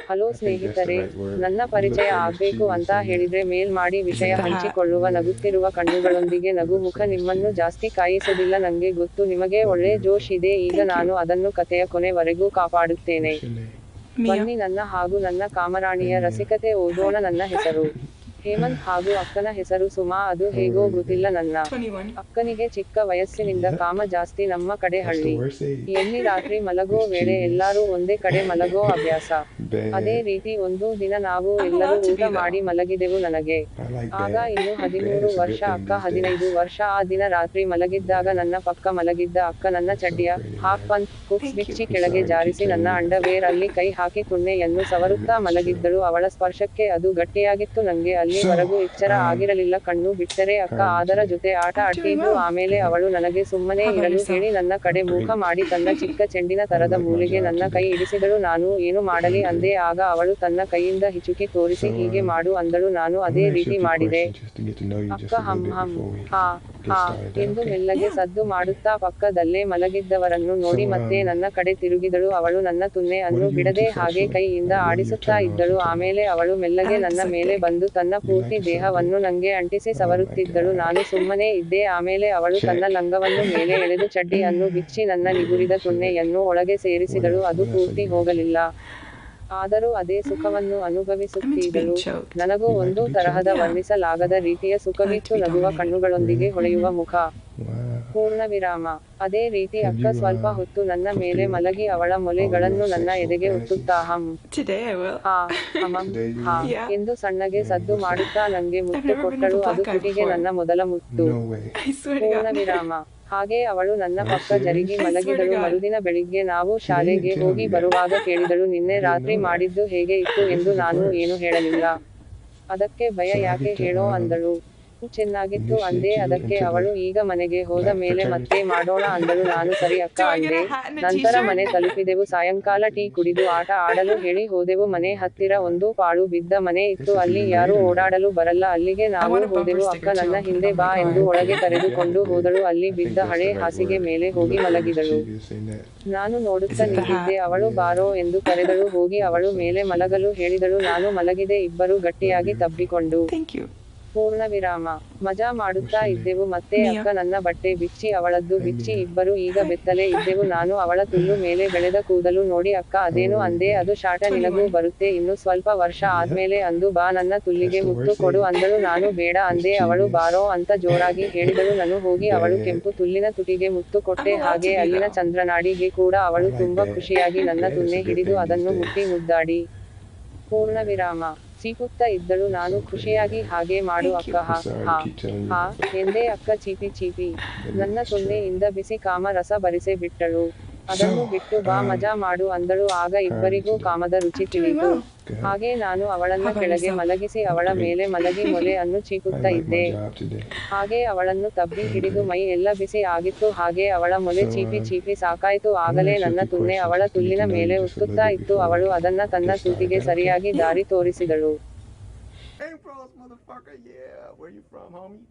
Hello I think that's the ಸ್ನೇಹಿತರೆ, right word. ನನ್ನ You look ಪರಿಚಯ very ಆಗ್ಬೇಕು mischievous ಅಂತ in that. ಹೇಳಿದ್ರೆ ಮೇಲ್ ಮಾಡಿ ವಿಷಯ the hat. ಹಂಚಿಕೊಳ್ಳುವ ನಗುತ್ತಿರುವ ಕಣ್ಣುಗಳೊಂದಿಗೆ ನಗು ಮುಖ ನಿಮ್ಮನ್ನು ಜಾಸ್ತಿ ಕಾಯಿಸೋದಿಲ್ಲ ನಂಗೆ ಗೊತ್ತು ನಿಮಗೆ ಒಳ್ಳೆ ಜೋಶ್ ಇದೆ ಈಗ Thank you. ನಾನು ಅದನ್ನು ಕಥೆಯ ಕೊನೆವರೆಗೂ ಕಾಪಾಡುತ್ತೇನೆ. What's your name? ಬನ್ನಿ Mia. ನನ್ನ ಹಾಗೂ ನನ್ನ ಕಾಮರಾಣಿಯ Mia. ರಸಿಕತೆ ಓದೋಣ ನನ್ನ ಹೆಸರು ಹೇಮಂತ್ ಹಾಗೂ ಅಕ್ಕನ ಹೆಸರು ಸುಮಾ ಅದು ಹೇಗೋ ಗೊತ್ತಿಲ್ಲ ನನ್ನ 21. ಅಕ್ಕನಿಗೆ ಚಿಕ್ಕ ವಯಸ್ಸಿನಿಂದ ಕಾಮ ಜಾಸ್ತಿ ನಮ್ಮ ಕಡೆ That's the ಹಳ್ಳಿ worst age. ಎಲ್ಲಿ ರಾತ್ರಿ ಮಲಗೋ ವೇಳೆ ಎಲ್ಲರೂ ಒಂದೇ ಕಡೆ ಮಲಗೋ ಅಭ್ಯಾಸ ಅದೇ Bad. ರೀತಿ ಒಂದು ದಿನ ನಾವು I'm ಎಲ್ಲರೂ allowed to ಊಟ be there. ಮಾಡಿ ಮಲಗಿದೆವು ನನಗೆ I like ಆಗ bad. ಇನ್ನು Bad 13 is a ವರ್ಷ good thing ಅಕ್ಕ these 15 days. ವರ್ಷ ಆ ದಿನ ರಾತ್ರಿ ಮಲಗಿದ್ದಾಗ ನನ್ನ ಪಕ್ಕ ಮಲಗಿದ್ದ ಅಕ್ಕ ನನ್ನ ಚಡ್ಡಿಯ ಹಾಫ್ ಪಂಚ್ ಕುಕ್ಸ್ Thank ಬಿಚ್ಚಿ you. ಕೆಳಗೆ Sorry, ಜಾರಿಸಿ ನನ್ನ keep ಅಂಡರ್ವೇರ್ ಅಲ್ಲಿ ಕೈ ಹಾಕಿ ತುಣ್ಣೆಯನ್ನು ಸವರುತ್ತಾ ಮಲಗಿದ್ದಳು ಅವಳ ಸ್ಪರ್ಶಕ್ಕೆ ಅದು ಗಟ್ಟಿಯಾಗಿತ್ತು ನಂಗೆ ಅಲ್ಲಿವರೆಗೂ ಎಚ್ಚರ ಆಗಿರಲಿಲ್ಲ ಕಣ್ಣು ಬಿಟ್ಟರೆ ಅಕ್ಕ ಅದರ ಜೊತೆ ಆಟ ಆಡ್ತಿದ್ದು ಆಮೇಲೆ ಅವಳು ನನಗೆ ಸುಮ್ಮನೆ ಇರಲು ಹೇಳಿ ನನ್ನ ಕಡೆ ಮುಖ ಮಾಡಿ ತನ್ನ ಚಿಕ್ಕ ಚೆಂಡಿನ ತರದ ಮೂಲೆಗೆ ನನ್ನ ಕೈ ಇಡಿಸಿದಳು ನಾನು ಏನು ಮಾಡಲಿ ಅಂದೆ ಆಗ ಅವಳು ತನ್ನ ಕೈಯಿಂದ ಹಿಚುಕಿ ತೋರಿಸಿ ಹೀಗೆ ಮಾಡು ಅಂದಳು ನಾನು ಅದೇ ರೀತಿ ಮಾಡಿದೆ ಅಕ್ಕ ಹಮ್ ಹಮ್ ಹಾ ಹಾ ಎಂದು ಮೆಲ್ಲಗೆ ಸದ್ದು ಮಾಡುತ್ತಾ ಪಕ್ಕದಲ್ಲೇ ಮಲಗಿದ್ದವರನ್ನು ನೋಡಿ ಮತ್ತೆ ನನ್ನ ಕಡೆ ತಿರುಗಿದಳು ಅವಳು ನನ್ನ ತುನ್ನೆ ಅನ್ನು ಬಿಡದೆ ಹಾಗೆ ಕೈಯಿಂದ ಆಡಿಸುತ್ತಾ ಇದ್ದಳು ಆಮೇಲೆ ಅವಳು ಮೆಲ್ಲಗೆ ನನ್ನ ಮೇಲೆ ಬಂದು ತನ್ನ ಪೂರ್ತಿ ದೇಹವನ್ನು ನಂಗೆ ಅಂಟಿಸಿ ಸವರುತ್ತಿದ್ದಳು ನಾನು ಸುಮ್ಮನೆ ಇದ್ದೆ ಆಮೇಲೆ ಅವಳು ತನ್ನ ಲಂಗವನ್ನು ಮೇಲೆ ಎಳೆದು ಚಡ್ಡಿಯನ್ನು ಬಿಚ್ಚಿ ನನ್ನ ನಿಗುರಿದ ತುನ್ನೆಯನ್ನು ಒಳಗೆ ಸೇರಿಸಿದಳು ಅದು ಪೂರ್ತಿ ಹೋಗಲಿಲ್ಲ ಆದರೂ ಅದೇ ಸುಖವನ್ನು ಅನುಭವಿಸುತ್ತಿದ್ದಳು ನನಗೂ ಒಂದು ತರಹದ ವರ್ಣಿಸಲಾಗದ ರೀತಿಯ ಸುಖವಿತ್ತು ನಗುವ ಕಣ್ಣುಗಳೊಂದಿಗೆ ಹೊಳೆಯುವ ಮುಖ ಪೂರ್ಣ ವಿರಾಮ ಅದೇ ರೀತಿ ಅಕ್ಕ ಸ್ವಲ್ಪ ಹೊತ್ತು ನನ್ನ ಮೇಲೆ ಮಲಗಿ ಅವಳ ಮೊಲೆಗಳನ್ನು ನನ್ನ ಎದೆಗೆ ಒತ್ತುತ್ತಾ ಹಮ್ Today I will. ಹಾ ಹಮಂ ಹಾ Yeah. ಎಂದು ಸಣ್ಣಗೆ ಸದ್ದು ಮಾಡುತ್ತಾ ನಂಗೆ ಮುತ್ತು never been ಕೊಟ್ಟಳು to ಅದು Black Eye ತುಟಿಗೆ before. ನನ್ನ ಮೊದಲ ಮುತ್ತು No way. I swear to ಪೂರ್ಣ God. ವಿರಾಮ ಹಾಗೆ ಅವಳು ನನ್ನ ಪಕ್ಕ ಜರುಗಿ I swear to ಮಲಗಿದಳು God. ಮರುದಿನ ಬೆಳಿಗ್ಗೆ ನಾವು ಶಾಲೆಗೆ ಹೋಗಿ ಬರುವಾಗ ಕೇಳಿದಳು ನಿನ್ನೆ ರಾತ್ರಿ ಮಾಡಿದ್ದು ಹೇಗೆ ಇತ್ತು ಎಂದು ನಾನು ಏನು ಹೇಳಲಿಲ್ಲ ಅದಕ್ಕೆ ಭಯ ಯಾಕೆ ಹೇಳೋ ಅಂದಳು ಚೆನ್ನಾಗಿತ್ತು ಅಂದೆ ಅದಕ್ಕೆ ಅವಳು ಈಗ ಮನೆಗೆ ಹೋದ ಮೇಲೆ ಮತ್ತೆ ಮಾಡೋಣ ಅಂದಳು ನಾನು ಸರಿ ಅಕ್ಕ Do I get ಅಂದೆ a hat and a ನಂತರ t-shirt? ಮನೆ ತಲುಪಿದೆವು ಸಾಯಂಕಾಲ ಟೀ ಕುಡಿದು ಆಟ ಆಡಲು ಹೇಳಿ ಹೋದೆವು ಮನೆ ಹತ್ತಿರ ಒಂದು ಪಾಳು ಬಿದ್ದ ಮನೆ ಇತ್ತು ಅಲ್ಲಿ ಯಾರು ಓಡಾಡಲು ಬರಲ್ಲ ಅಲ್ಲಿಗೆ ನಾವು want a bumper ಹೋದೆವು sticker ಅಕ್ಕ ನನ್ನ too. ಹಿಂದೆ ಬಾ ಎಂದು ಒಳಗೆ ಕರೆದುಕೊಂಡು ಹೋದಳು ಅಲ್ಲಿ ಬಿದ್ದ ಹಳೆ ಹಾಸಿಗೆ ಮೇಲೆ ಹೋಗಿ ಮಲಗಿದಳು ನಾನು ನೋಡುತ್ತಾ ನಿಂತಿದ್ದೆ ಅವಳು ಬಾರೋ ಎಂದು ಕರೆದಳು ಹೋಗಿ ಅವಳು ಮೇಲೆ ಮಲಗಲು ಹೇಳಿದಳು ನಾನು ಮಲಗಿದೆ ಇಬ್ಬರು ಗಟ್ಟಿಯಾಗಿ ತಬ್ಬಿಕೊಂಡು Thank you. ಪೂರ್ಣ ವಿರಾಮ ಮಜಾ ಮಾಡುತ್ತಾ ಇದ್ದೆವು ಮತ್ತೆ Mia. ಅಕ್ಕ ನನ್ನ ಬಟ್ಟೆ ಬಿಚ್ಚಿ ಅವಳದ್ದು ಬಿಚ್ಚಿ ಇಬ್ಬರು ಈಗ ಬೆತ್ತಲೆ ಇದ್ದೆವು ನಾನು ಅವಳ ತುಲ್ಲು ಮೇಲೆ ಬೆಳೆದ ಕೂದಲು ನೋಡಿ ಅಕ್ಕ ಅದೇನು ಅಂದೆ ಅದು ಶಾಟ ನಿನಗೂ ಬರುತ್ತೆ ಇನ್ನು ಸ್ವಲ್ಪ ವರ್ಷ ಆದ್ಮೇಲೆ ಅಂದು ಬಾ ನನ್ನ ತುಲ್ಲಿಗೆ ಮುತ್ತು ಕೊಡು ಅಂದಳು ನಾನು ಬೇಡ ಅಂದೆ ಅವಳು ಬಾರೋ ಅಂತ ಜೋರಾಗಿ ಹೇಳಿದಳು ನಾನು ಹೋಗಿ ಅವಳು ಕೆಂಪು ತುಲ್ಲಿನ ತುಟಿಗೆ ಮುತ್ತು ಕೊಟ್ಟೆ ಹಾಗೆ ಅಲ್ಲಿನ ಚಂದ್ರನಾಡಿಗೆ ಕೂಡ ಅವಳು ತುಂಬಾ ಖುಷಿಯಾಗಿ ನನ್ನ ತುನ್ನೆ ಹಿಡಿದು ಅದನ್ನು ಮುಟ್ಟಿ ಮುದ್ದಾಡಿ ಪೂರ್ಣ ವಿರಾಮ ಚೀಪುತ್ತಾ ಇದ್ದಳು ನಾನು ಖುಷಿಯಾಗಿ ಹಾಗೆ ಮಾಡು ಅಕ್ಕ ಹಾ ಹಾ ಹಾ ಎಂದೇ ಅಕ್ಕ ಚೀಪಿ ಚೀಪಿ ನನ್ನ ತೊನ್ನೆಯಿಂದ ಬಿಸಿ ಕಾಮ ರಸ ಬರಿಸೆ ಬಿಟ್ಟಳು ಅದನ್ನು ಬಿಟ್ಟು ಬಾ ಮಜಾ ಮಾಡು ಅಂದಳು ಆಗ ಇಬ್ಬರಿಗೂ ಕಾಮದ ರುಚಿ ತಿಳಿತು ಹಾಗೆ ನಾನು ಅವಳನ್ನ ಕೆಳಗೆ ಮಲಗಿಸಿ ಅವಳ ಮೇಲೆ ಮಲಗಿ ಮೊಲೆ ಅನ್ನು ಚೀಪುತ್ತಾ ಇದ್ದೆ ಹಾಗೆ ಅವಳನ್ನು ತಬ್ಬಿ ಹಿಡಿದು ಮೈ ಎಲ್ಲ ಬಿಸಿ ಆಗಿತ್ತು ಹಾಗೆ ಅವಳ ಮೊಲೆ ಚೀಪಿ ಚೀಪಿ ಸಾಕಾಯ್ತು ಆಗಲೇ ನನ್ನ ತುನ್ನೆ ಅವಳ ತುಲ್ಲಿನ ಮೇಲೆ ಉತ್ತುತ್ತಾ ಇತ್ತು ಅವಳು ಅದನ್ನ ತನ್ನ ತೂತಿಗೆ ಸರಿಯಾಗಿ ದಾರಿ ತೋರಿಸಿದಳು Hey, bros, motherfucker. Yeah, where you from, homie?